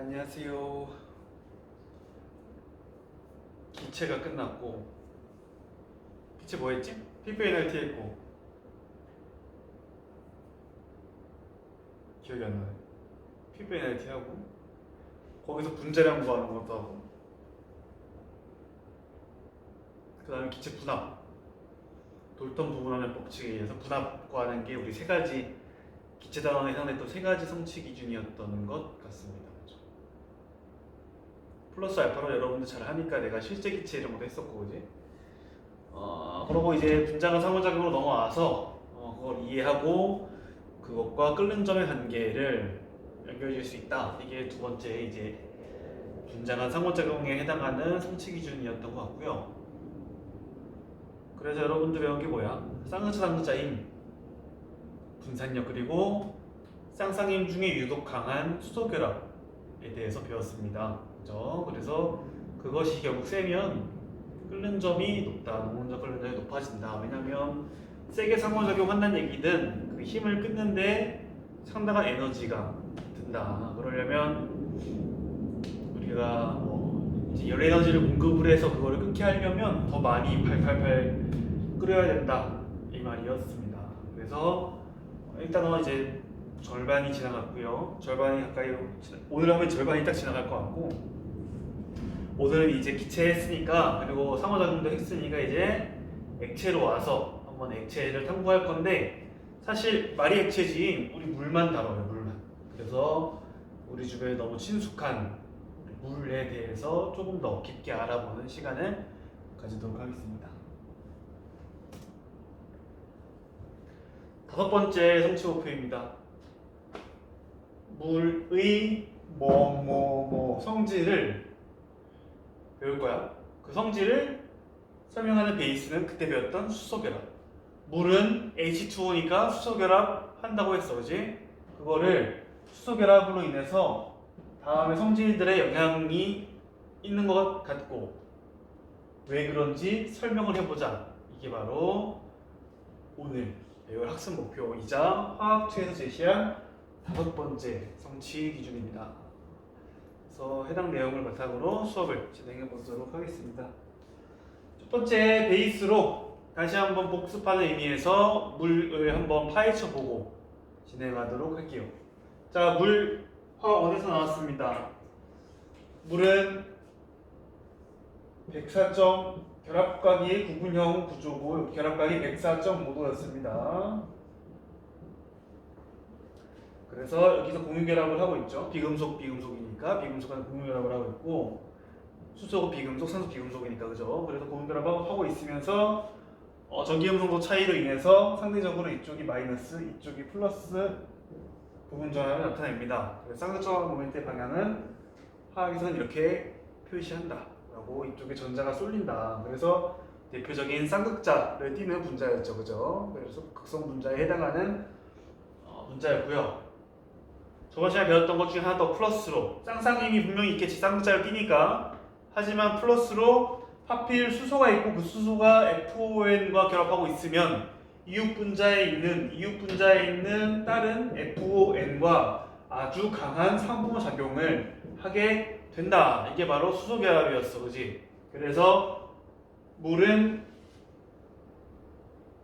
안녕하세요. 기체가 끝났고 기체 뭐 했지? PPNLT 했고 기억이 안 나네. PPNLT 하고 거기서 분자량 구하는 것도 하고 그 다음에 기체 분압 돌턴 부분하는 법칙에 의해서 분압 구하는 게 우리 세 가지 기체 단원에 해당됐던 세 가지 성취 기준이었던 것 같습니다. 그렇죠? 플러스 알파로 여러분들 잘 하니까 내가 실제 기체 이런 것도 했었고 그지? 그러고 이제 분자가 상호작용으로 넘어와서 그걸 이해하고 그것과 끓는 점의 관계를 연결지을 수 있다. 이게 두 번째 이제 분자간 상호작용에 해당하는 성취 기준이었던 것 같고요. 그래서 여러분들 배운 게 뭐야? 쌍극자인 분산력 그리고 쌍쌍임 중에 유독 강한 수소결합에 대해서 배웠습니다. 그죠? 그래서 그것이 결국 세면 끓는 점이 높다, 녹는 점, 끓는 점이 높아진다. 왜냐면 세게 상호작용한다는 얘기든 그 힘을 끊는데 상당한 에너지가 든다. 그러려면 우리가 이제 열 에너지를 공급을 해서 그거를 끊게 하려면 더 많이 팔팔팔 끓여야 된다. 이 말이었습니다. 그래서 일단은 이제 절반이 지나갔고요. 절반이 가까이 오늘 하면 절반이 딱 지나갈 것 같고 오늘은 이제 기체 했으니까 그리고 상호작용도 했으니까 이제 액체로 와서 한번 액체를 탐구할 건데 사실 말이 액체지 우리 물만 다뤄요. 물만. 그래서 우리 주변에 너무 친숙한 물에 대해서 조금 더 깊게 알아보는 시간을 가지도록 하겠습니다. 다섯 번째 성취 목표입니다. 물의 성질을 배울 거야. 그 성질을 설명하는 베이스는 그때 배웠던 수소결합. 물은 H2O니까 수소결합 한다고 했어, 그지? 그거를 수소결합으로 인해서 다음에 성질들의 영향이 있는 것 같고 왜 그런지 설명을 해보자. 이게 바로 오늘 배울 학습 목표이자 화학2에서 제시한 다섯 번째 성취 기준입니다. 그래서 해당 내용을 바탕으로 수업을 진행해 보도록 하겠습니다. 첫 번째 베이스로 다시 한번 복습하는 의미에서 물을 한번 파헤쳐 보고 진행하도록 할게요. 자, 물 화원에서 나왔습니다. 물은 백사점 결합각이 구분형 구조고 결합각이 104.5도였습니다. 그래서 여기서 공유결합을 하고 있죠. 비금속이니까 비금속은 공유결합을 하고 있고 수소고 비금속, 산소 비금속이니까 그죠. 그래서 공유결합을 하고 있으면서 전기음성도 차이로 인해서 상대적으로 이쪽이 마이너스, 이쪽이 플러스 부분 전환을 나타냅니다. 그래서 쌍극적인 모멘트의 방향은 화학에서는 이렇게 표시한다. 라고 이쪽에 전자가 쏠린다. 그래서 대표적인 쌍극자를 띠는 분자였죠, 그죠? 그래서 극성 분자에 해당하는 분자였고요. 저번 시간에 배웠던 것 중에 하나 더 플러스로 쌍쌍임이 분명히 있겠지. 쌍극자를 띠니까. 하지만 플러스로 하필 수소가 있고 그 수소가 FON과 결합하고 있으면 이웃 분자에 있는 다른 FON과 아주 강한 상호작용을 하게 된다. 이게 바로 수소 결합이었어, 그지? 그래서 물은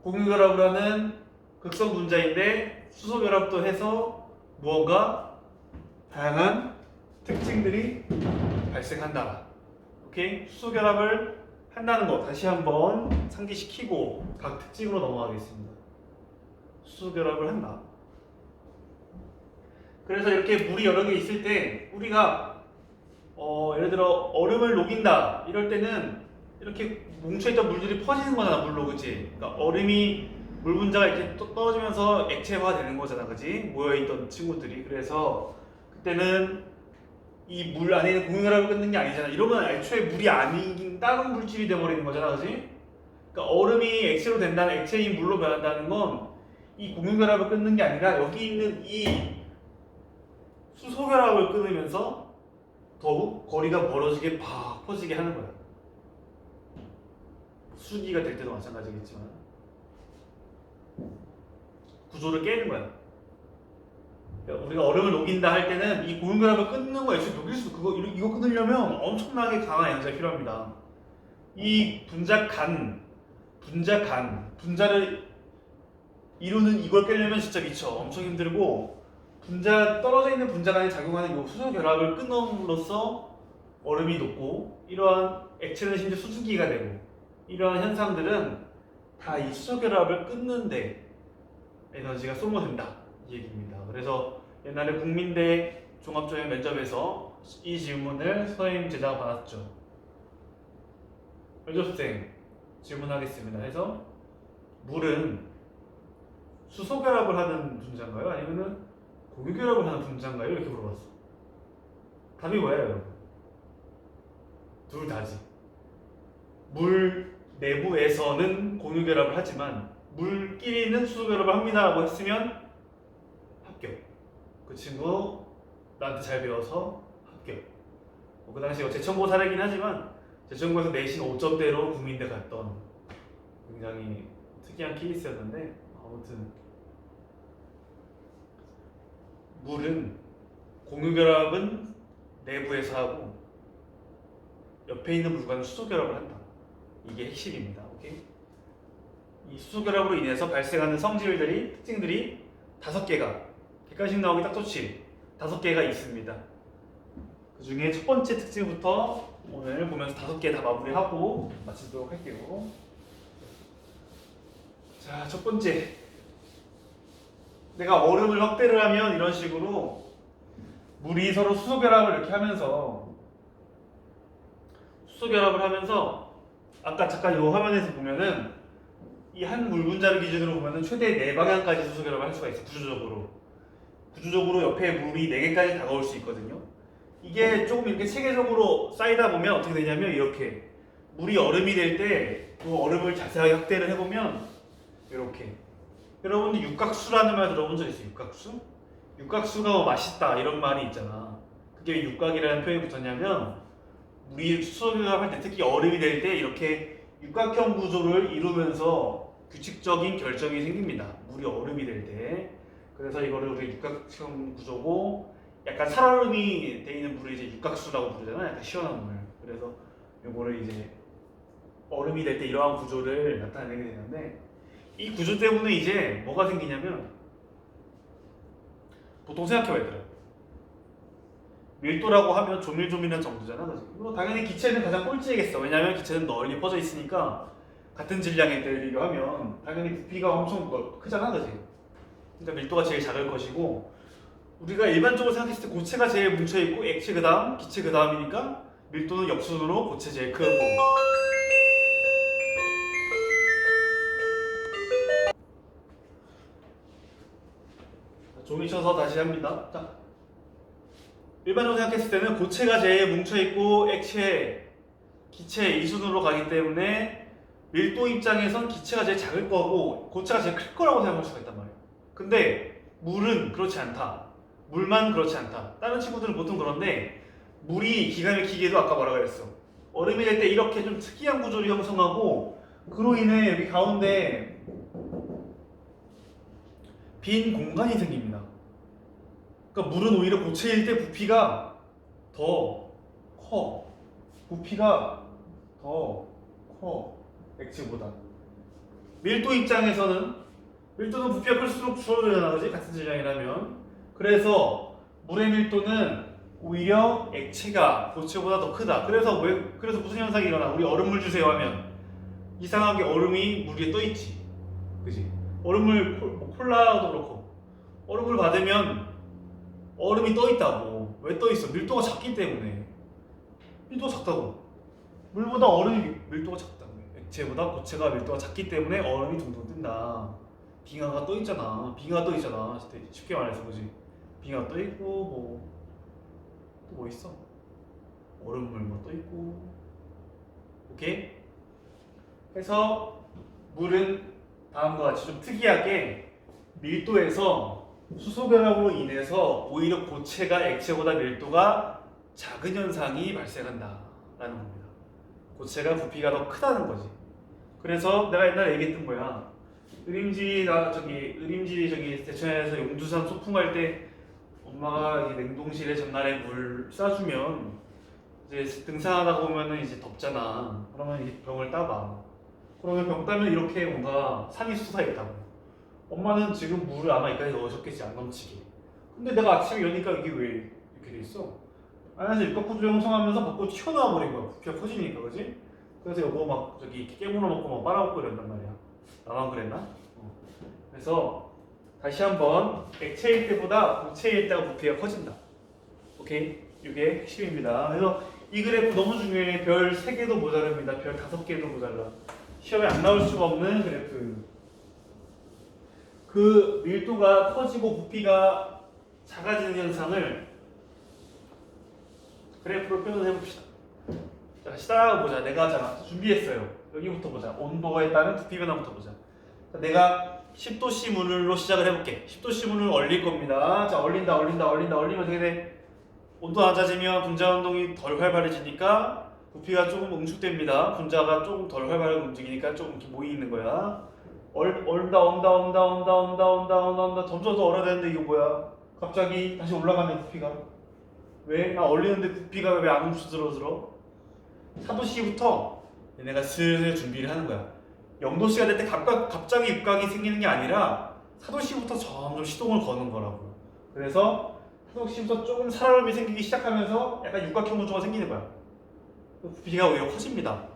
공유 결합을 하는 극성 분자인데 수소 결합도 해서 무언가 다양한 특징들이 발생한다. 오케이? 수소 결합을 한다는 거 다시 한번 상기시키고 각 특징으로 넘어가겠습니다. 수소 결합을 한다. 그래서 이렇게 물이 여러 개 있을 때 우리가 예를 들어 얼음을 녹인다 이럴 때는 이렇게 뭉쳐있던 물들이 퍼지는 거잖아. 물로, 그치? 그러니까 얼음이 물 분자가 이렇게 떨어지면서 액체화 되는 거잖아, 그치? 모여있던 친구들이. 그래서 그때는 이 물 안에 있는 공유결합을 끊는 게 아니잖아. 이러면 애초에 물이 아닌 다른 물질이 돼버리는 거잖아, 그치? 그러니까 얼음이 액체로 된다는, 액체인 물로 변한다는 건 이 공유결합을 끊는 게 아니라 여기 있는 이 수소결합을 끊으면서 더욱 거리가 멀어지게 팍 퍼지게 하는 거야. 수기가 될 때도 마찬가지겠지만. 구조를 깨는 거야. 우리가 얼음을 녹인다 할 때는 이 고용결합을 끊는 거 애초에 녹일 수 이거 끊으려면 엄청나게 강한 에너지가 필요합니다. 이 분자를 이루는 이걸 깨려면 진짜 미쳐 엄청 힘들고 떨어져 있는 분자 간에 작용하는 이 수소 결합을 끊음으로써 얼음이 녹고 이러한 액체는 심지어 수증기가 되고 이러한 현상들은 다 이 수소 결합을 끊는데 에너지가 소모된다 이 얘기입니다. 그래서 옛날에 국민대 종합전형 면접에서 이 질문을 선생님 제자가 받았죠. 면접생 질문하겠습니다. 해서 물은 수소 결합을 하는 분자인가요? 아니면은 공유 결합을 하는 분자인가요? 이렇게 물어봤어. 답이 뭐예요, 여러분? 둘 다지. 물 내부에서는 공유 결합을 하지만 물끼리는 수소 결합을 합니다라고 했으면 합격. 그 친구 나한테 잘 배워서 합격. 그 당시 재청고 사례긴 하지만 재청고에서 내신 5점대로 국민대 갔던 굉장히 특이한 케이스였는데 아무튼 물은 공유 결합은 내부에서 하고 옆에 있는 물과는 수소 결합을 한다. 이게 핵심입니다. 오케이? 이 수소 결합으로 인해서 발생하는 특징들이 5개가 객관식 나오기 딱 좋지. 5개가 있습니다. 그 중에 첫 번째 특징부터 오늘 보면서 5개 다 마무리하고 마치도록 할게요. 자, 첫 번째. 내가 얼음을 확대를 하면 이런 식으로 물이 서로 수소 결합을 이렇게 하면서 아까 잠깐 이 화면에서 보면은 이 한 물 분자를 기준으로 보면은 최대 4방향까지 수소 결합을 할 수가 있어. 구조적으로 옆에 물이 4개까지 다가올 수 있거든요. 이게 조금 이렇게 체계적으로 쌓이다 보면 어떻게 되냐면 이렇게 물이 얼음이 될 때 그 얼음을 자세하게 확대를 해보면 이렇게 여러분들 육각수라는 말 들어본 적 있어요? 육각수? 육각수가 뭐 맛있다 이런 말이 있잖아. 그게 왜 육각이라는 표현이 붙었냐면 물이 수소 결합할 때 특히 얼음이 될 때 이렇게 육각형 구조를 이루면서 규칙적인 결정이 생깁니다. 물이 얼음이 될 때. 그래서 이거를 우리 육각형 구조고 약간 살얼음이 돼 있는 물을 이제 육각수라고 부르잖아요. 약간 시원한 물. 그래서 이거를 이제 얼음이 될 때 이러한 구조를 나타내게 되는데 이 구조 때문에 이제 뭐가 생기냐면 보통 생각해봐야 돼요. 밀도라고 하면 조밀조밀한 정도잖아, 그지? 당연히 기체는 가장 꼴찌겠어. 왜냐하면 기체는 널리 퍼져 있으니까 같은 질량에 비교하면 당연히 부피가 엄청 크잖아, 그지? 그러니까 밀도가 제일 작을 것이고 우리가 일반적으로 생각했을 때 고체가 제일 뭉쳐 있고 액체 그 다음, 기체 그 다음이니까 밀도는 역순으로 고체 제일 큰 거고. 종이 쳐서 다시 합니다. 자, 일반적으로 생각했을 때는 고체가 제일 뭉쳐있고 액체, 기체 이순으로 가기 때문에 밀도 입장에선 기체가 제일 작을 거고 고체가 제일 클 거라고 생각할 수가 있단 말이에요. 근데 물은 그렇지 않다. 물만 그렇지 않다. 다른 친구들은 보통 그런데 물이 기가 막히게도 아까 뭐라 그랬어? 얼음이 될 때 이렇게 좀 특이한 구조를 형성하고 그로 인해 여기 가운데 빈 공간이 생깁니다. 그러니까 물은 오히려 고체일 때 부피가 더 커. 부피가 더 커. 액체보다. 밀도 입장에서는 밀도는 부피가 클수록 줄어들잖아, 그지? 같은 질량이라면. 그래서 물의 밀도는 오히려 액체가 고체보다 더 크다. 그래서 무슨 현상이 일어나? 우리 얼음물 주세요 하면 이상하게 얼음이 물 위에 떠 있지, 그지? 얼음물 콜라도 그렇고 얼음물 받으면 얼음이 떠 있다고. 왜 떠 있어? 밀도가 작기 때문에. 밀도가 작다고. 물보다 얼음이 밀도가 작다고. 액체보다 고체가 밀도가 작기 때문에 얼음이 둥둥 뜬다. 빙하가 떠 있잖아. 쉽게 말해서, 그지? 빙하 떠 있고 또 뭐 있어? 얼음물 뭐 떠 있고. 오케이? 그래서 물은 다음과 같이 좀 특이하게 밀도에서 수소 결합으로 인해서 오히려 고체가 액체보다 밀도가 작은 현상이 발생한다라는 겁니다. 고체가 부피가 더 크다는 거지. 그래서 내가 옛날에 얘기했던 거야. 의림지 대천에서 용두산 소풍할 때 엄마가 이 냉동실에 전날에 물 싸주면 이제 등산하다 보면은 이제 덥잖아. 그러면 이제 병을 따봐. 그러면 병 따면 이렇게 뭔가 산이 솟아있다고. 엄마는 지금 물을 아마 여기까지 넣으셨겠지, 안 넘치게. 근데 내가 아침에 여니까 이게 왜 이렇게 돼 있어? 안에서 육각구조 형성하면서 밖으로 튀어나와 버린 거야. 부피가 커지니까, 그지? 그래서 이거 막 저기 깨물어 먹고 막 빨아먹고 이런단 말이야. 나만 그랬나? 그래서 다시 한번 액체일 때보다 고체일 때가 부피가 커진다. 오케이? 이게 핵심입니다. 그래서 이 그래프 너무 중요해. 별 3개도 모자랍니다. 별 5개도 모자라. 시험에 안 나올 수가 없는 그래프. 그 밀도가 커지고 부피가 작아지는 현상을 그래프로 표현해 봅시다. 자, 다시 따라가보자. 내가 자 준비했어요. 여기부터 보자. 온도에 따른 부피 변화부터 보자. 자, 내가 10도씨 문을로 시작을 해볼게. 10도씨 문을 얼릴 겁니다. 자, 얼리면 어떻게 돼? 온도가 낮아지면 분자 운동이 덜 활발해지니까 부피가 조금 응축됩니다. 분자가 조금 덜 활발하게 움직이니까 조금 이렇게 모이는 거야. 온다. 점점 더 얼어야 되는데 이거 뭐야? 갑자기 다시 올라가네 부피가. 왜? 나 얼리는데 부피가 왜 안 움츠러들어? 4도씨부터 얘네가 슬슬 준비를 하는 거야. 0도씨가 될 때 갑자기 육각이 생기는 게 아니라 4도씨부터 점점 시동을 거는 거라고. 그래서 4도씨부터 조금 살얼음이 생기기 시작하면서 약간 육각형 구조가 생기는 거야. 부피가 오히려 커집니다.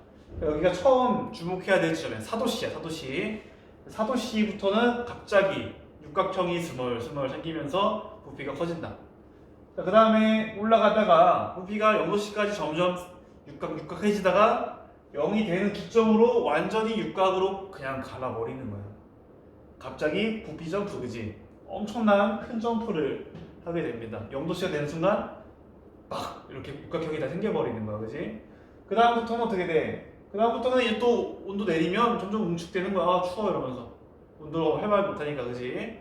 여기가 처음 주목해야 될 지점이야. 4도씨야, 4도씨. 4도씨부터는 갑자기 육각형이 스멀스멀 생기면서 부피가 커진다. 그 다음에 올라가다가 부피가 0도씨까지 점점 육각해지다가 0이 되는 기점으로 완전히 육각으로 그냥 갈아버리는 거야. 갑자기 부피 점프, 그지? 엄청난 큰 점프를 하게 됩니다. 0도씨가 되는 순간 막 이렇게 육각형이 다 생겨버리는 거야, 그지? 그 다음부터는 어떻게 돼? 그 다음부터는 이제 또 온도 내리면 점점 응축되는 거야. 아, 추워 이러면서 온도를 활발 못하니까, 그지?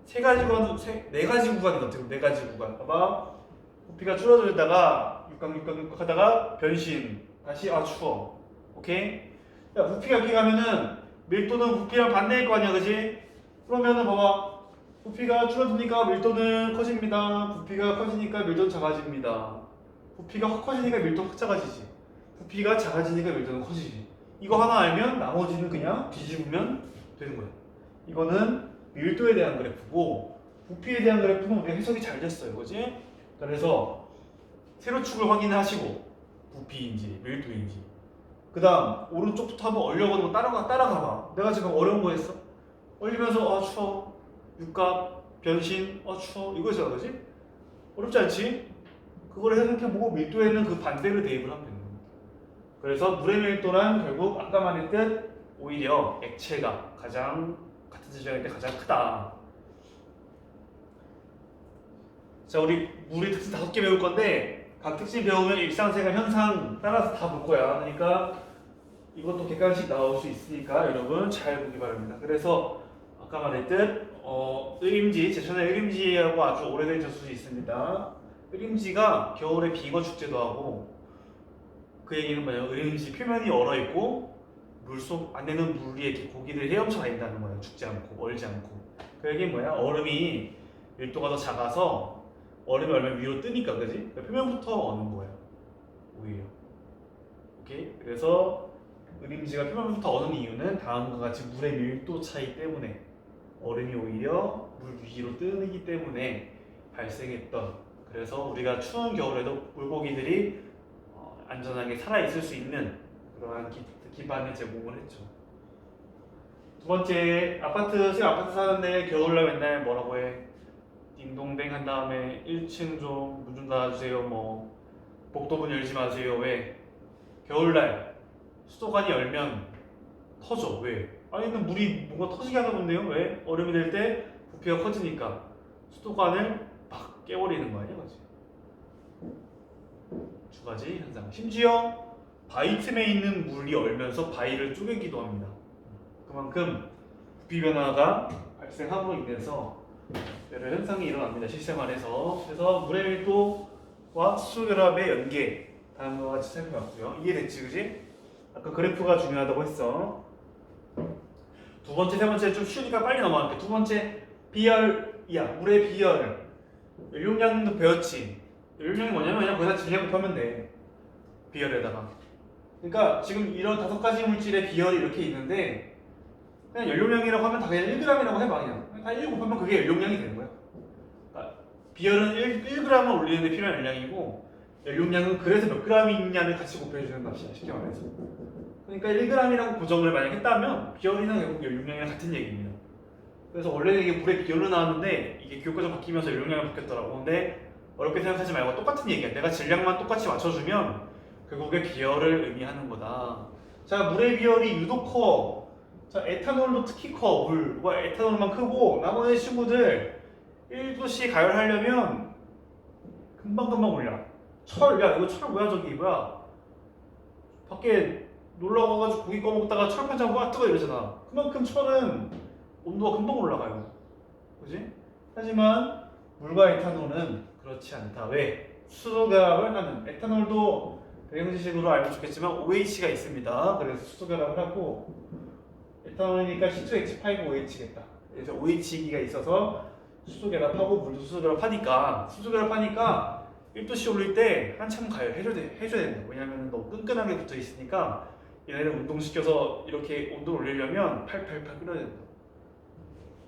네 가지 구간이다. 어떻게 보면 네 가지 구간. 봐봐. 부피가 줄어들다가 육각 하다가 변신. 다시 아 추워. 오케이? 야, 부피가 이렇게 가면은 밀도는 부피랑 반대일 거 아니야, 그지? 그러면은 봐봐. 부피가 줄어드니까 밀도는 커집니다. 부피가 커지니까 밀도는 작아집니다. 부피가 확 커지니까 밀도는 확 작아지지. 부피가 작아지니까 밀도는 커지지. 이거 하나 알면 나머지는 그냥 뒤집으면 되는 거야. 이거는 밀도에 대한 그래프고 부피에 대한 그래프는 우리가 해석이 잘 됐어요, 그지? 그래서 세로축을 확인하시고 부피인지 밀도인지 그 다음 오른쪽부터 한번 얼려보는 거 따라가봐. 내가 지금 어려운 거 했어? 얼리면서 추워 육각 변신 추워 이거 있잖아, 그지? 어렵지 않지? 그걸 해석해보고 밀도에는 그 반대로 대입을 하면 되는 겁니다. 그래서 물의 밀도는 결국 아까 말했듯 오히려 액체가 가장 같은 지점일 때 가장 크다. 자, 우리 물의 특징 5개 배울 건데 각 특징 배우면 일상생활 현상 따라서 다 볼 거야. 그러니까 이것도 객관식 나올 수 있으니까 여러분 잘 보기 바랍니다. 그래서 아까 말했듯 의림지, 제천의 의림지하고 아주 오래된 저술이 있습니다. 의림지가 겨울에 비거 축제도 하고 그 얘기는 뭐냐면 의림지 표면이 얼어있고 물속 안에는 물이 이렇게 고기들이 헤엄쳐 다닌다는 거예요. 죽지 않고 얼지 않고. 그 얘기는 뭐야? 얼음이 밀도가 더 작아서 얼음이 얼마나 위로 뜨니까, 그지? 표면부터 어는 거야, 오히려. 오케이? 그래서 의림지가 표면부터 어는 이유는 다음과 같이 물의 밀도 차이 때문에 얼음이 오히려 물 위로 뜨기 때문에 발생했던. 그래서 우리가 추운 겨울에도 물고기들이 안전하게 살아있을 수 있는 그러한 기반을 제공을 했죠. 두 번째, 아파트 사는데 겨울날 맨날 뭐라고 해? 딩동댕 한 다음에 1층 좀 문 좀 닫아주세요. 뭐 복도문 열지 마세요. 왜? 겨울날 수도관이 열면 터져. 왜? 아니 근데 물이 뭔가 터지게 하는 건데요? 왜? 얼음이 될 때 부피가 커지니까 수도관을 막 깨버리는 거 아니야, 그렇지? 두 가지 현상. 심지어 바위 틈에 있는 물이 얼면서 바위를 쪼개기도 합니다. 그만큼 부피 변화가 발생함으로 인해서 여러 현상이 일어납니다. 실생활에서. 그래서 물의 밀도와 수소 결합의 연계 다음과 같이 살펴봤고요. 이해됐지, 그지? 아까 그래프가 중요하다고 했어. 두 번째, 세 번째 좀 쉬우니까 빨리 넘어갈게. 두 번째, 비열이야. 물의 비열. 연료량도 배웠지. 연료량이 뭐냐면 그냥 거기다 질량 곱하면 돼. 비열에다가. 그러니까 지금 이런 5가지 물질의 비열이 이렇게 있는데 그냥 연료량이라고 하면 다 그냥 1g이라고 해봐 그냥. 다 1 곱하면 그게 연료량이 되는 거야. 그러니까 비열은 1g을 올리는데 필요한 연량이고 연료량은 그래서 몇 g이 있냐를 같이 곱해주는 값이야 쉽게 말해서. 그러니까 1g이라고 고정을 만약 했다면 비열이나 결국 연료량이랑 같은 얘기입니다. 그래서 원래는 이게 물의 비열로 나왔는데 이게 교육과정 바뀌면서 연료량이 바뀌었더라고. 근데 어렵게 생각하지 말고 똑같은 얘기야. 내가 질량만 똑같이 맞춰주면 결국에 비열을 의미하는 거다. 자, 물의 비열이 유독 커. 자, 에탄올도 특히 커. 물과 에탄올만 크고 나머지 친구들 1도씩 가열하려면 금방금방 올려. 철, 야 이거 철 뭐야 저기 뭐야. 밖에 놀러 가가지고 고기 꺼먹다가 철판 잡고 아 뜨거 이러잖아. 그만큼 철은 온도가 금방 올라가요. 그지? 하지만 물과 에탄올은 그렇지 않다. 왜? 수소결합을 하는. 에탄올도 배경지식으로 알면 좋겠지만 OH가 있습니다. 그래서 수소결합을 하고 에탄올이니까 C2H5OH겠다. 그래서 OH기가 있어서 수소결합하고 물도 수소결합하니까 1도씨 올릴 때 한참 가열해줘야 된다. 왜냐면 너무 끈끈하게 붙어 있으니까 얘네를 운동시켜서 이렇게 온도를 올리려면 팔팔팔 끓여야 된다.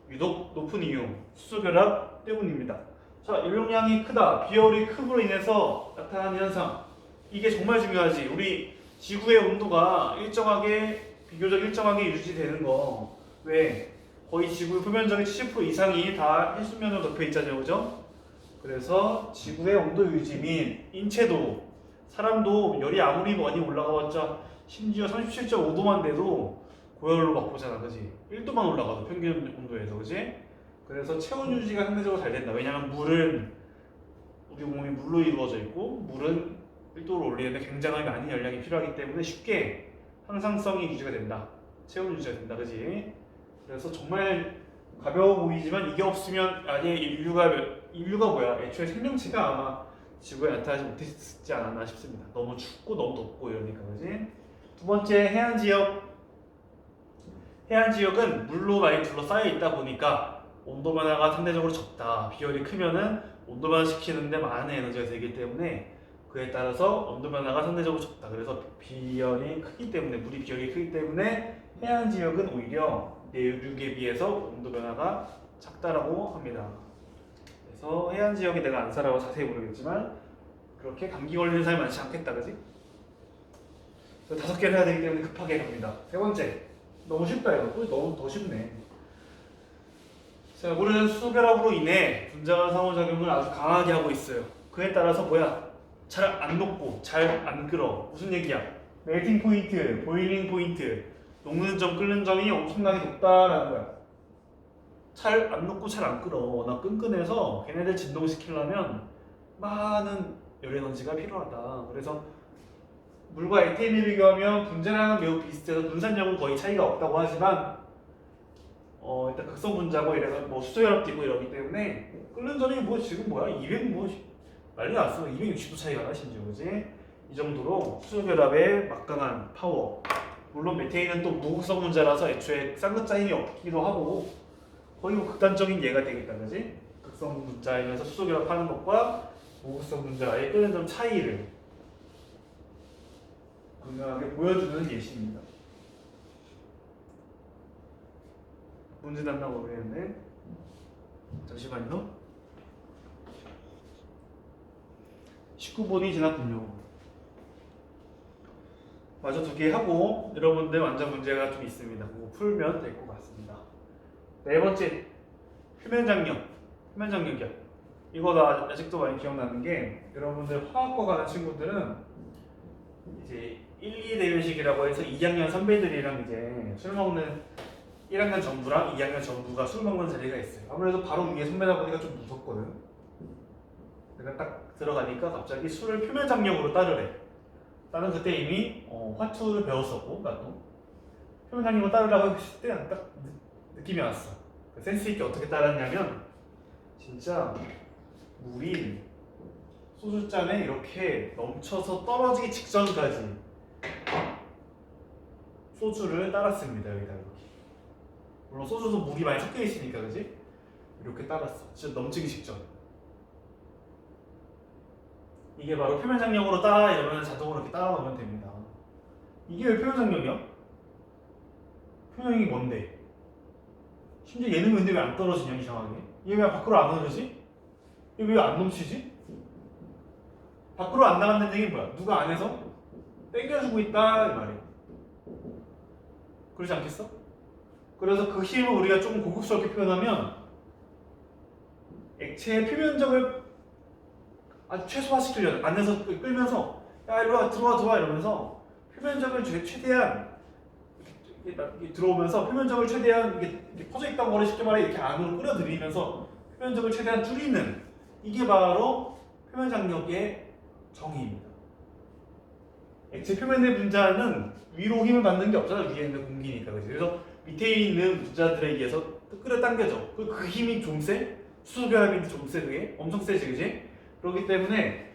유독 높은 이유 수소결합 때문입니다. 자, 연료량이 크다, 비열이 크므로 인해서 나타나는 현상, 이게 정말 중요하지. 우리 지구의 온도가 비교적 일정하게 유지되는 거. 왜? 거의 지구 표면적의 70% 이상이 다 해수면으로 덮여 있잖아요, 그죠? 그래서 지구의 온도 유지 및 인체도, 사람도 열이 아무리 많이 올라가봤자 심지어 37.5도만 돼도 고열로 막 보잖아, 그지? 1도만 올라가도 평균 온도에서, 그지? 그래서 체온 유지가 상대적으로 잘 된다. 왜냐하면 물은 우리 몸이 물로 이루어져 있고 물은 1도로 올리는데 굉장히 많은 열량이 필요하기 때문에 쉽게 항상성이 유지가 된다. 체온 유지가 된다, 그지? 그래서 정말 가벼워 보이지만 이게 없으면 아예 인류가 뭐야? 애초에 생명체가 아마 지구에 나타나지 못했지 않았나 싶습니다. 너무 춥고 너무 덥고 이러니까, 그지? 두 번째, 해안 지역. 해안 지역은 물로 많이 둘러싸여 있다 보니까 온도 변화가 상대적으로 적다. 비열이 크면은 온도 변화시키는데 많은 에너지가 들기 때문에 그에 따라서 온도 변화가 상대적으로 적다. 그래서 비열이 크기 때문에, 물이 비열이 크기 때문에 해안 지역은 오히려 내륙에 비해서 온도 변화가 작다라고 합니다. 그래서 해안 지역에 내가 안 살아서 자세히 모르겠지만 그렇게 감기 걸리는 사람이 많지 않겠다, 그지? 그래서 5개를 해야 되기 때문에 급하게 갑니다. 세 번째, 너무 쉽다 이거. 또 너무 더 쉽네. 자, 물은 수소결합으로 인해 분자간 상호작용을 아주 강하게 하고 있어요. 그에 따라서 뭐야? 잘 안 녹고 잘 안 끓어. 무슨 얘기야? 멜팅 포인트, 보일링 포인트, 녹는 점, 끓는 점이 엄청나게 높다라는 거야. 잘 안 녹고 잘 안 끓어. 워낙 끈끈해서 걔네들 진동시키려면 많은 열 에너지가 필요하다. 그래서 물과 에테인을 비교하면 분자량은 매우 비슷해서 분산력은 거의 차이가 없다고 하지만 일단 극성 분자고 이래서 뭐 수소결합도 있고 이러기 때문에 끓는 점이 뭐 지금 뭐야 200 뭐 난리 났어. 260도 차이가 나 심지어, 그지? 이 정도로 수소결합의 막강한 파워. 물론 메테인은 또 무극성 분자라서 애초에 쌍극자 힘이 없기도 하고 거의 뭐 극단적인 예가 되겠다, 그지? 극성 분자이면서 수소결합하는 것과 무극성 분자의 끓는 점 차이를 분명하게 보여주는 예시입니다. 문제 난다고 모르겠는데 잠시만요. 19번이 지났군요. 마저 2개 하고 여러분들 완전 문제가 좀 있습니다. 그거 풀면 될 것 같습니다. 네 번째, 표면장력이야. 이거 나 아직도 많이 기억나는 게, 여러분들 화학과 가는 친구들은 이제 1, 2대면식이라고 해서 2학년 선배들이랑 이제 술 먹는 1학년 전부랑 2학년 전부가 술 먹는 자리가 있어요. 아무래도 바로 위에 선배다 보니까 좀 무섭거든. 내가 딱 들어가니까 갑자기 술을 표면장력으로 따르래. 나는 그때 이미 화투를 배웠었고, 나도 표면장력으로 따르라고 했을 때 딱 느낌이 왔어. 센스 있게 어떻게 따랐냐면, 진짜 물이 소주잔에 이렇게 넘쳐서 떨어지기 직전까지 소주를 따랐습니다. 여기다 이렇게. 물론 소주도 물이 많이 섞여 있으니까, 그지? 이렇게 따랐어. 진짜 넘치기 직전. 이게 바로 표면 장력으로 따 이러면 자동으로 이렇게 따라 놓으면 됩니다. 이게 왜 표면 장력이야? 표면 장력이 뭔데? 심지어 얘는 근데 왜 안 떨어지냐 이상하게? 얘 왜 밖으로 안 흐르지? 얘 왜 안 넘치지? 밖으로 안 나간다는 얘기는 뭐야? 누가 안에서 당겨주고 있다 이 말이야. 그러지 않겠어? 그래서 그 힘을 우리가 조금 고급스럽게 표현하면 액체의 표면적을 아주 최소화시키려는 안에서 끌면서 야 이리 와 들어와 이러면서 표면적을 최대한 이렇게 들어오면서 표면적을 최대한 이게 퍼져 있다고 말해 쉽게 말해 이렇게 안으로 끌어들이면서 표면적을 최대한 줄이는 이게 바로 표면 장력의 정의입니다. 액체 표면의 분자는 위로 힘을 받는 게 없잖아. 위에 있는 공기니까. 그치? 그래서 밑에 있는 분자들에 의해서 끌어당겨져. 그 힘이 좀 세? 수소결합인데 좀 세. 그게 엄청 세지, 그지? 그렇기 때문에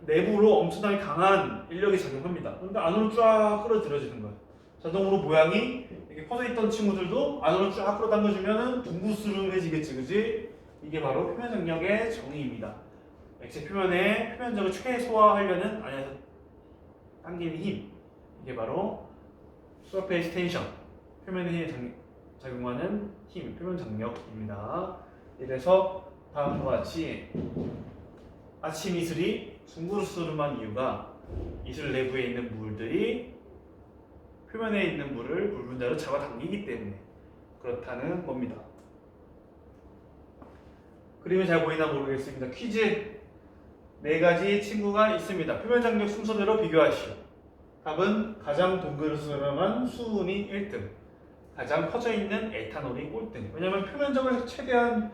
내부로 엄청나게 강한 인력이 작용합니다. 그런데 안으로 쫙 끌어들여지는 거야. 자동으로 모양이 이렇게 퍼져 있던 친구들도 안으로 쫙 끌어당겨주면은 둥그스름해지겠지, 그지? 이게 바로 표면 장력의 정의입니다. 액체 표면의 표면적을 최소화하려는 안에서 당기는 힘, 이게 바로 surface tension, 표면의 힘에 작용하는 힘, 표면 장력입니다. 이래서 다음과 같이 아침 이슬이 둥그스름한 이유가 이슬 내부에 있는 물들이 표면에 있는 물을 물 분자로 잡아당기기 때문에 그렇다는 겁니다. 그림이 잘 보이나 모르겠습니다. 퀴즈 4가지 친구가 있습니다. 표면 장력 순서대로 비교하시오. 답은 가장 동그스름한 수은이 1등, 가장 퍼져 있는 에탄올이 꼴등. 왜냐하면 표면적을 최대한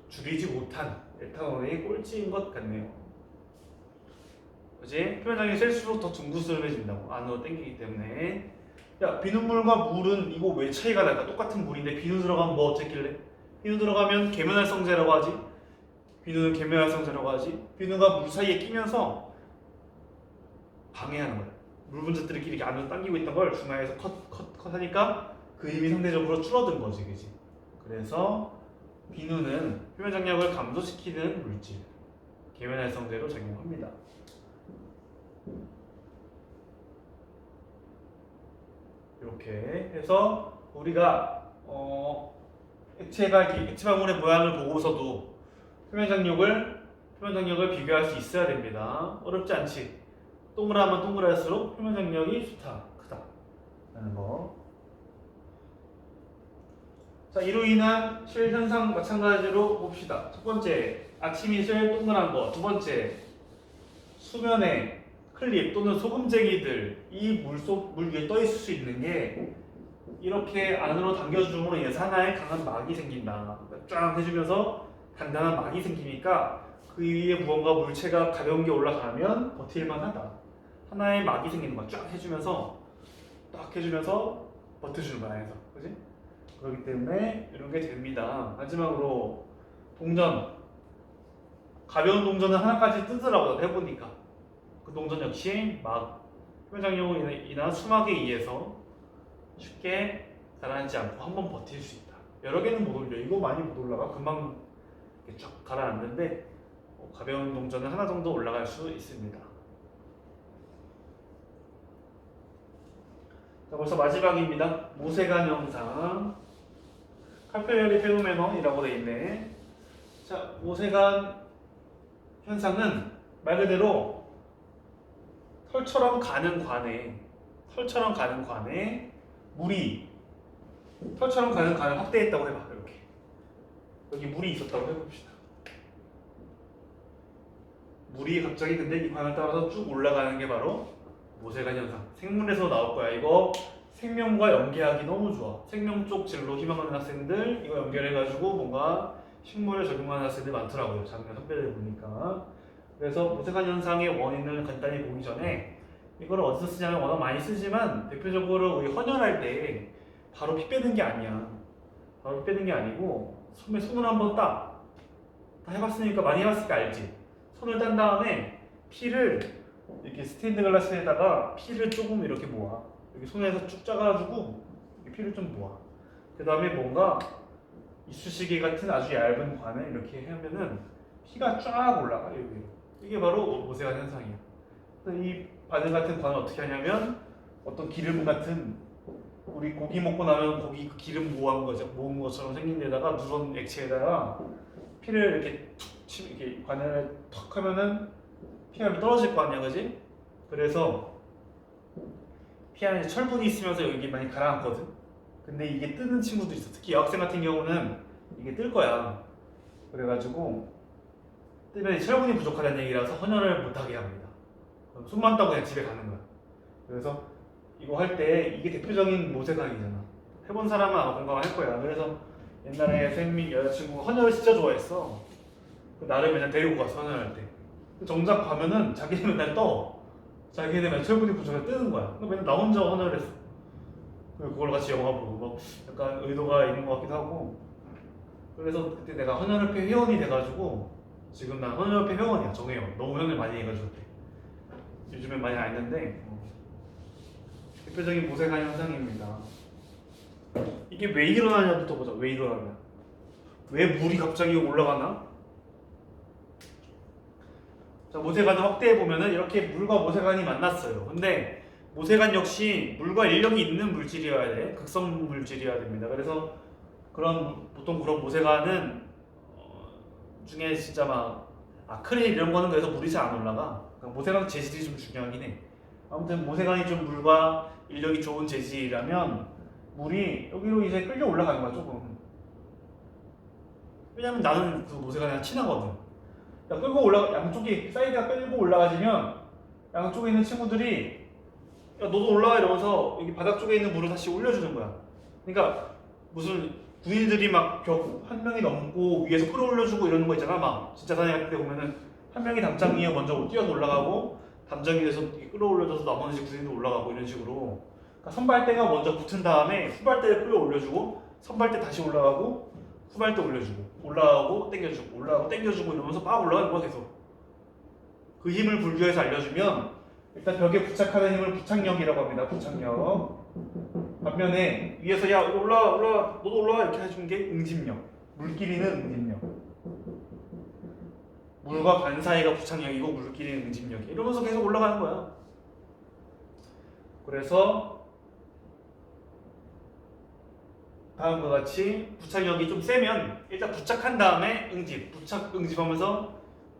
줄이지 못한 에탄올이 꼴찌인 것 같네요. 그지? 표면 장력이 셀수록 더 둥그스름해진다고 안으로 당기기 때문에. 야, 비눗물과 물은 이거 왜 차이가 날까? 똑같은 물인데 비누 들어가면 뭐 어쨌길래? 비누 들어가면 계면활성제라고 하지. 비누는 계면활성제라고 하지. 비누가 물 사이에 끼면서 방해하는 거야. 물 분자들끼리 이렇게 안으로 당기고 있던 걸 중앙에서 컷 하니까 그 힘이 상대적으로 줄어든 거지, 그지? 그래서 비누는 표면 장력을 감소시키는 물질, 계면활성제로 작용합니다. 이렇게 해서 우리가 액체 방울의 모양을 보고서도 표면 장력을 비교할 수 있어야 됩니다. 어렵지 않지? 동그라면 동그랄수록 표면 장력이 크다라는 거. 자, 이로 인한 실 현상 마찬가지로 봅시다. 첫 번째, 아침 이슬 동그란 거. 두 번째, 수면에 클립 또는 소금쟁이들 이 물 위에 떠 있을 수 있는 게 이렇게 안으로 당겨줌으로 인해서 하나의 강한 막이 생긴다. 쫙 해주면서 단단한 막이 생기니까 그 위에 무언가 물체가 가벼운 게 올라가면 버틸만 하다. 하나의 막이 생기는 거야. 쫙 해주면서 딱 해주면서 버텨주는 거야. 해서 그지? 그렇기 때문에 이런 게 됩니다. 마지막으로 동전. 가벼운 동전은 하나까지 뜨더라고 해보니까. 그 동전 역시 표면 장력으로 인한 수막에 의해서 쉽게 가라앉지 않고 한번 버틸 수 있다. 여러 개는 못 올려. 이거 많이 못 올라가. 금방 쫙 가라앉는데 가벼운 동전은 하나 정도 올라갈 수 있습니다. 자, 벌써 마지막입니다. 모세관 현상. 카펠레리 페노메논이라고 되어 있네. 자, 모세관 현상은 말 그대로 털처럼 가는 관에 물이 털처럼 가는 관을 확대했다고 해봐. 이렇게 여기 물이 있었다고 해봅시다. 물이 갑자기 근데 이 관을 따라서 쭉 올라가는 게 바로 모세관 현상. 생물에서 나올 거야. 이거 생명과 연계하기 너무 좋아. 생명 쪽 진로 희망하는 학생들 이거 연결해가지고 뭔가 식물에 적용하는 학생들 많더라고요. 작년 선배들 보니까. 그래서 모세관 현상의 원인을 간단히 보기 전에 이걸 어디서 쓰냐면 워낙 많이 쓰지만 대표적으로 우리 헌혈할 때 바로 피 빼는 게 아니야. 바로 피 빼는 게 아니고 손으로 한번 다 해봤으니까 많이 해봤으니까 알지. 손을 딴 다음에 피를 이렇게 스테인드 글라스에다가 피를 조금 이렇게 모아. 여기 손에서 쭉 짜가지고 피를 좀 모아. 그 다음에 뭔가 이쑤시개 같은 아주 얇은 관을 이렇게 하면은 피가 쫙 올라가 여기로. 이게 바로 모세관 현상이에요. 이 바늘 같은 관은 어떻게 하냐면 어떤 기름 같은 우리 고기 먹고 나면 고기 그 기름 모은 것처럼 생긴 데다가 누런 액체에다가 피를 이렇게 툭 치면 이렇게 관을 턱 하면은 피가 떨어질 거 아니야, 그지? 그래서 피 안에 철분이 있으면서 여기 많이 가라앉거든. 근데 이게 뜨는 친구들이 있어. 특히 여학생 같은 경우는 이게 뜰 거야. 그래가지고 뜨면 철분이 부족하다는 얘기라서 헌혈을 못하게 합니다. 그럼 숨만 따고 그냥 집에 가는 거야. 그래서 이거 할 때 이게 대표적인 모세관이잖아. 해본 사람은 아마 공감할 거야. 그래서 옛날에 쌤이 여자친구 헌혈을 진짜 좋아했어. 나를 맨날 데리고 가서 헌혈할 때. 정작 가면은 자기는 맨날 떠. 자기는 맨날 철분이 부족해 뜨는 거야. 맨날 나 혼자 헌혈을 했어. 그리고 그걸 같이 영화 보고 뭐 약간 의도가 있는 것 같기도 하고. 그래서 그때 내가 헌혈협회 회원이 돼가지고 지금 난 헌혈협회 회원이야. 정회원. 너무 헌혈 많이 해가지고 그때. 요즘엔 많이 안 했는데 대표적인 모세관 현상입니다. 이게 왜 일어나냐부터 보자. 왜 일어나냐? 왜 물이 갑자기 올라가나? 자, 모세관을 확대해 보면은 이렇게 물과 모세관이 만났어요. 근데 모세관 역시 물과 인력이 있는 물질이어야 돼. 극성 물질이어야 됩니다. 그래서 보통 그런 모세관은 중에 진짜 막 아크릴 이런 거는 그래서 물이 잘 안 올라가. 그러니까 모세관 재질이 좀 중요하긴 해. 아무튼 모세관이 좀 물과 인력이 좋은 재질이라면 물이 여기로 이제 끌려 올라가는 거야 조금. 왜냐면 나는 그 모세관이랑 친하거든. 끌고 올라가 양쪽이 사이드가 끌고 올라가지면 양쪽에 있는 친구들이 야 너도 올라와 이러면서 여기 바닥 쪽에 있는 물을 다시 올려주는 거야. 그러니까 무슨 군인들이 막 벽 한 명이 넘고 위에서 끌어올려주고 이러는 거 있잖아. 막 진짜 사나이 같은 데 보면은 한 명이 담장 위에 먼저 뛰어서 올라가고 담장 위에서 끌어올려줘서 나머지 군인들 올라가고 이런 식으로. 그러니까 선발대가 먼저 붙은 다음에 후발대를 끌어올려주고 선발대 다시 올라가고 후발대 올려주고 올라가고 당겨주고 올라가고 당겨주고 이러면서 막 올라가는 거야 계속. 그 힘을 분류해서 알려주면 일단 벽에 부착하는 힘을 부착력이라고 합니다. 부착력. 반면에 위에서 야 올라 너도 올라와 이렇게 해주는 게 응집력. 물끼리는 응집력. 물과 관 사이가 부착력이고 물끼리는 응집력이. 이러면서 계속 올라가는 거야. 그래서 다음과 같이 부착력이 좀 세면 일단 부착한 다음에 응집, 부착 응집하면서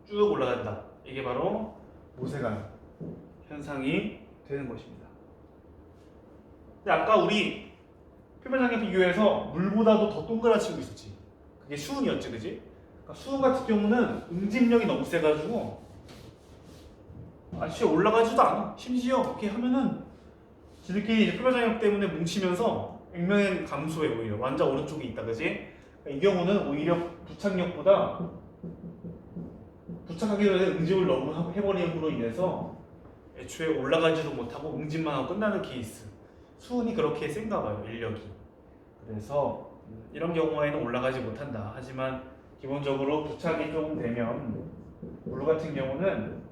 쭉 올라간다. 이게 바로 모세관 현상이 되는 것입니다. 근데 아까 우리 표면장애 비교해서 물보다도 더 동그란 친구 있었지. 그게 수은이었지, 그지? 그러니까 수은 같은 경우는 응집력이 너무 세가지고 아저씨 올라가지도 않아. 심지어 그렇게 하면은 지들끼리 이제 표면장애 때문에 뭉치면서 액면은 감소해 오히려 완전 오른쪽에 있다, 그지? 그러니까 이 경우는 오히려 부착력보다 부착하기 전에 응집을 너무 해버림으로 인해서 애초에 올라가지도 못하고 응집만 하고 끝나는 케이스. 수은이 그렇게 센가 봐요, 인력이. 그래서 이런 경우에는 올라가지 못한다. 하지만 기본적으로 부착이 좀 되면 물 같은 경우는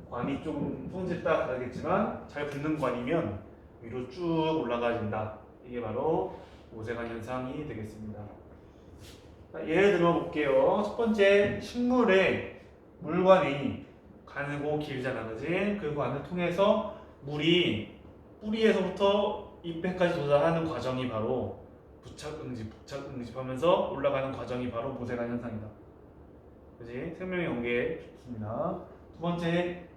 관이 좀 손질 따라 다르겠지만 잘 붙는 관이면 위로 쭉 올라가진다. 이게 바로 모세관 현상이 되겠습니다. 예를 들어 볼게요. 첫 번째, 식물의 물관이 가늘고 길잖아, 그지? 그 관을 통해서 물이 뿌리에서부터 잎에까지 도달하는 과정이 바로 부착 응집하면서 올라가는 과정이 바로 모세관 현상이다. 그지? 생명의 연계 좋습니다. 두 번째,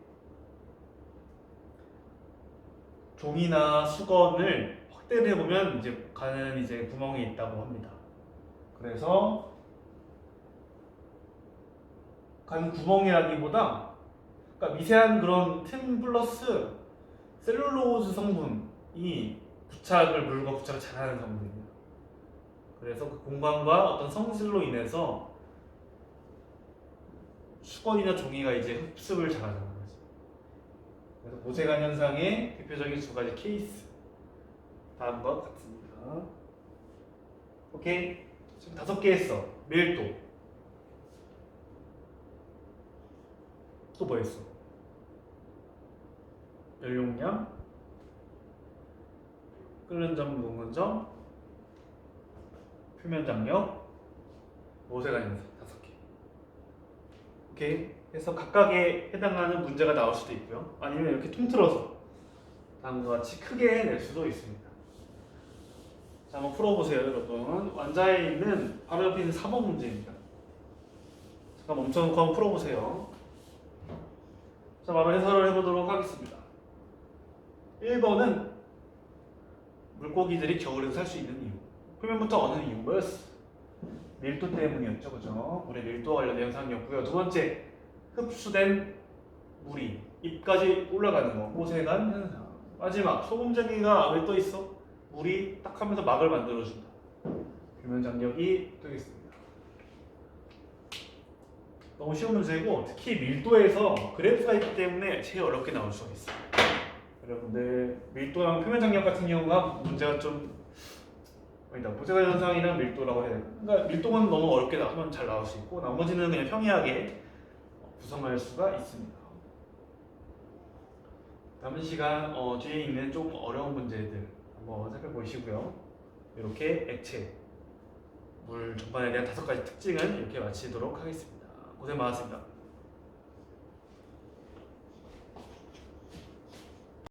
종이나 수건을 확대를 해보면 이제 가는 이제 구멍이 있다고 합니다. 그래서 간 구멍이라기보다 그러니까 미세한 그런 틈 플러스 셀룰로즈 성분이 물과 부착을 잘하는 성분입니다. 그래서 그 공간과 어떤 성질로 인해서 수건이나 종이가 이제 흡습을 잘하는 거지. 그래서 모세관 현상의 대표적인 두 가지 케이스 다음과 같습니다. 오케이, 지금 5개 했어. 밀도. 또 뭐 했어? 열용량, 끓는 점, 녹는 점, 표면 장력, 모세관 현상 5개. 이렇게 해서 각각에 해당하는 문제가 나올 수도 있고요. 아니면 이렇게 통틀어서 다음과 같이 크게 낼 수도 있습니다. 자, 한번 풀어보세요, 여러분. 완자에 있는 바로 옆에 있는 4번 문제입니다. 잠깐 멈춰놓고 한번 풀어보세요. 자, 바로 해설을 해보도록 하겠습니다. 1번은 물고기들이 겨울에도 살 수 있는 이유. 표면부터 어는 이유 뭐였어? 밀도 때문이었죠, 그죠? 물의 밀도와 관련된 현상이었고요. 두 번째, 흡수된 물이 입까지 올라가는 거, 꽃에 간 현상. 마지막, 소금쟁이가 왜 떠 있어? 물이 딱 하면서 막을 만들어준다. 표면 장력이 되겠습니다. 너무 쉬운 문제고, 특히 밀도에서 그래프가 있기 때문에 제일 어렵게 나올 수가 있어요. 여러분들, 밀도랑 표면 장력 같은 경우가 문제가 좀 아니다. 보세가 현상이랑 밀도라고 해야 돼요. 그러니까 밀도는 너무 어렵게 하면 잘 나올 수 있고 나머지는 그냥 평이하게 구성할 수가 있습니다. 남은 시간 뒤에 있는 좀 어려운 문제들 한번 살펴보시고요. 이렇게 액체, 물 전반에 대한 5가지 특징을 이렇게 마치도록 하겠습니다. 고생 많았습니다.